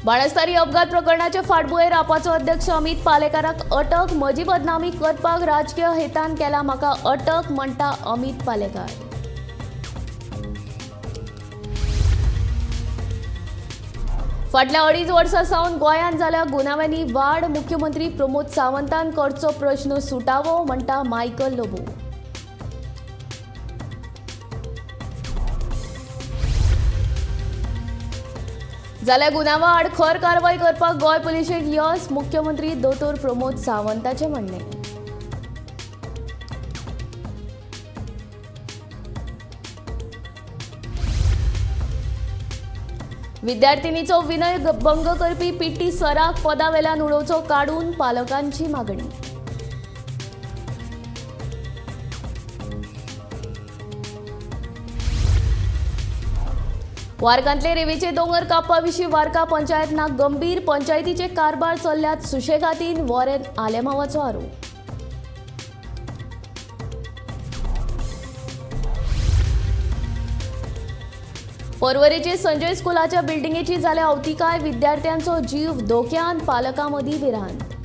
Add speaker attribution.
Speaker 1: बाणस्तारी अपघात प्रकरणाचे फाटभुंयेर आपाचो अध्यक्ष अमित पालेकाराक अटक। म्हजी बदनामी करपाक राजकीय हेतान केला म्हाका अटक, म्हणटा अमित पालेकार। फाटल्या 2.5 वर्सां सावन गोंयांत जाल्या गुन्यांवांनी वाड। मुख्यमंत्री प्रमोद सावंतान करचो प्रश्न सुटावो, म्हणटा मायकल लोबो। जाल्यार गुन्यांवा आड खर कारवाय करपाक गोंय पुलिशेक यश। मुख्यमंत्री दोतोर प्रमोद सावंताचे म्हणणे। विद्यार्थिनीचो विनय भंग करपी पीटी सराक पदावेल्यान उडोवचो काडून पालकांची मागणी। वारकांतले रेवेचे दोंगर कापपा विशीं वारका पंचायतनाक गंभीर। पंचायतीचे कारभार चल्ल्यात सुशेगातीन, वॉरेन आलेमावाचो आरोप। पर्वरेचे संजय स्कुलाच्या बिल्डिंगेची जाल्या अवतिकाय। विद्यार्थ्यांचो जीव धोक्यान, पालकां मदीं भिरांत।